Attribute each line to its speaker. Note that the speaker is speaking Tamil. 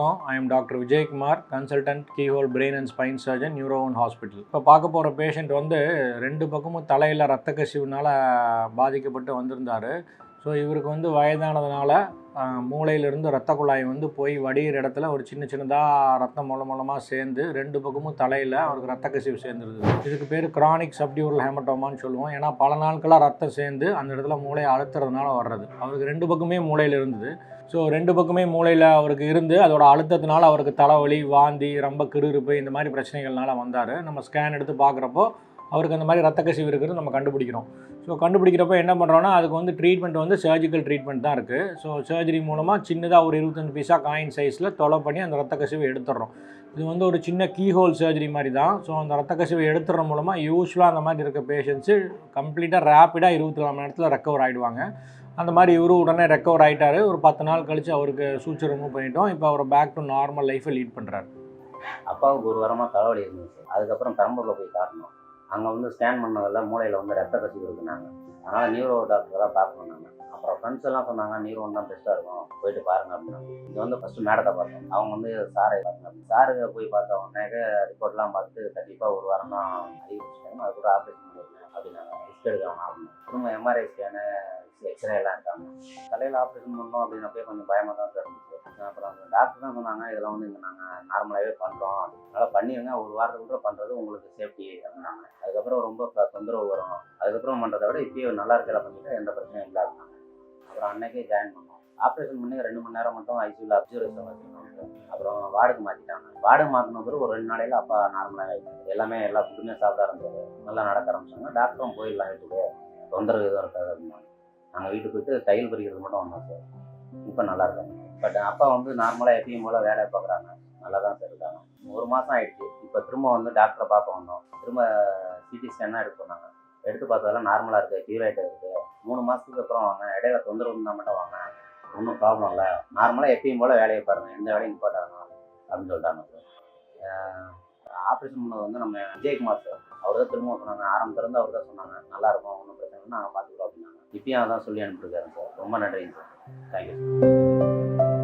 Speaker 1: வணக்கம். I am doctor Vijayakumar, consultant keyhole brain and spine surgeon, neuron hospital. இப்போ பார்க்க போகிற பேஷண்ட் வந்து 2 பக்கமும் தலையில் ரத்த கசிவுனால் பாதிக்கப்பட்டு வந்திருந்தார். ஸோ இவருக்கு வந்து வயதானதுனால மூளையிலிருந்து ரத்த குழாய் வந்து போய் வடிகிற இடத்துல ஒரு சின்னதாக ரத்தம் மூலமாக சேர்ந்து 2 பக்கமும் தலையில் அவருக்கு ரத்த கசிவு சேர்ந்துருது. இதுக்கு பேர் கிரானிக் சப்டியூரல் ஹேமட்டோமான்னு சொல்லுவோம். ஏன்னா பல நாட்களாக ரத்தம் சேர்ந்து அந்த இடத்துல மூளையை அழுத்துறதுனால வர்றது. அவருக்கு 2 பக்கமே மூளையில் இருந்தது. ஸோ 2 பக்கமே மூளையில் அவருக்கு இருந்து அதோட அழுத்தத்தினால அவருக்கு தலைவலி, வாந்தி, ரொம்ப கிருகிருப்பு இந்த மாதிரி பிரச்சனைகள்னால வந்தார். நம்ம ஸ்கேன் எடுத்து பார்க்குறப்போ அவருக்கு அந்த மாதிரி ரத்த கசிவு இருக்கிறது நம்ம கண்டுபிடிக்கிறோம். ஸோ கண்டுபிடிக்கிறப்ப என்ன பண்ணுறோன்னா, அதுக்கு வந்து ட்ரீட்மெண்ட் வந்து சர்ஜிக்கல் ட்ரீட்மெண்ட் தான் இருக்குது. ஸோ சர்ஜரி மூலமாக சின்னதாக ஒரு 25 பைசா காயின் சைஸில் தொலை பண்ணி அந்த ரத்த கசிவை எடுத்துடுறோம். இது வந்து ஒரு சின்ன கீஹோல் சர்ஜரி மாதிரி தான். ஸோ அந்த ரத்த கசிவை எடுத்துடுற மூலமாக யூஸ்வலாக அந்த மாதிரி இருக்க பேஷண்ட்ஸு கம்ப்ளீட்டாக ரேப்பிடாக 24 மணி நேரத்தில் ரெக்கவர் ஆகிடுவாங்க. அந்த மாதிரி இவரும் உடனே ரெக்கவர் ஆகிட்டார். ஒரு 10 நாள் கழித்து அவருக்கு சூச்சர் ரிமூவ் பண்ணிட்டோம். இப்போ அவர் பேக் டு நார்மல் லைஃப்பை லீட் பண்ணுறாரு.
Speaker 2: அப்பாவுக்கு ஒரு வாரமாக தலைவலி இருந்துச்சு. அதுக்கப்புறம் பெரம்பலூரில் போய் காட்டணும். அங்கே வந்து ஸ்கேன் பண்ணதில் மூளையில் வந்து ரத்த கசிவு இருக்குனாங்க. அதனால் நியூரோ டாக்டர் தான் பார்க்கணுன்னாங்க. அப்புறம் ஃப்ரெண்ட்ஸ் எல்லாம் சொன்னாங்க, நியூரோன் தான் பெஸ்ட்டாக இருக்கும், போயிட்டு பாருங்க அப்படின்னாங்க. இது வந்து ஃபஸ்ட்டு மேடத்தை பார்த்தோம். அவங்க வந்து சாரை பார்த்தாங்க. சாருக்கு போய் பார்த்த உடனே ரிப்போர்ட்லாம் பார்த்துட்டு கண்டிப்பாக ஒரு வாரம் தான் அதிகரிச்சிட்டாங்க. அது கூட ஆப்ரேஷன் பண்ணிருக்கேன் அப்படின்னாங்க. ரிஸ்க் எடுக்கலாம் அப்படின்னு. திரும்ப எம்ஆர்ஐ ஸ்கேனு, எக்ஸ்ரே எல்லாம் இருக்காங்க. தலையில் ஆப்ரேஷன் பண்ணோம் அப்படின்னப்பே கொஞ்சம் பயமாக தான் இருந்துச்சு. அப்புறம் அந்த டாக்டர் தான் சொன்னாங்க, இதெல்லாம் வந்து இங்கே நாங்கள் நார்மலாகவே பண்ணுறோம், அதனால் பண்ணிடுங்க, ஒரு வாரத்துக்குள்ள பண்ணுறது உங்களுக்கு சேஃப்டி அப்படின்னாங்க. அதுக்கப்புறம் ரொம்ப தொந்தரவு வரும், அதுக்கப்புறம் பண்ணுறதை விட இப்போயே நல்லா இருக்கலாம் பண்ணிட்டு எந்த பிரச்சனையும் இல்லை அப்படின்னாங்க. அப்புறம் அன்னைக்கே ஜாயின் பண்ணோம். ஆப்ரேஷன் பண்ணி 2 மணி நேரம் மட்டும் ஐசியூவில் அப்சர்வேஷன் வச்சுருந்தோம். அப்புறம் வார்டுக்கு மாற்றிட்டாங்க. வார்டுக்கு மாற்றின பிறகு ஒரு 2 நாளையில் அப்பா நார்மலாக ஆகிடுச்சு. எல்லா ஃபுட்டுமே சாப்பிட ஆரம்பிச்சாரு. நல்லா நடக்க ஆரம்பிச்சாங்க. டாக்டரும் போயிடலாம் வீட்டுக்கு, தொந்தரவு எதுவும் இருக்காது அப்படின்னாங்க. நாங்கள் வீட்டுக்கு போயிட்டு தையல் பறிக்கிறது மட்டும் வந்தோம் சார். இப்போ நல்லா இருக்காங்க. பட் அப்பா வந்து நார்மலாக எப்பயும் போல் வேலையை பார்க்குறாங்க, நல்லா தான் சார் இருக்காங்க. 1 மாதம் ஆகிடுச்சு. இப்போ திரும்ப வந்து டாக்டரை பார்க்க வந்தோம். திரும்ப சிடி ஸ்கேன் எடுத்து சொன்னாங்க. எடுத்து பார்த்ததெல்லாம் நார்மலாக இருக்குது, கியூராயிட்டாக இருக்குது. 3 மாதத்துக்கு அப்புறம் வாங்க, இடையில தொந்தரவு இருந்தால் மட்டும் வாங்க, ஒன்றும் ப்ராப்ளம் இல்லை, நார்மலாக எப்பயும் போல் வேலையை பாருங்கள், எந்த வேலையும் நிப்பாட்டாங்க அப்படின்னு சொல்லிட்டாங்க சார். ஆப்ரேஷன் பண்ணது வந்து நம்ம விஜயகுமார் சார், அவர் தான் திரும்ப சொன்னாங்க. ஆரம்பத்துலேருந்து அவர் தான் சொன்னாங்க, நல்லாயிருக்கும், ஒன்றும் பிரச்சனை இல்லை, நாங்கள் பார்த்துக்குறோம் அப்படின்னாங்க. இப்பயும் அதான் சொல்லி அனுப்பிட்டுருக்காரு சார். ரொம்ப நன்றிங்க சார். Thank you sir.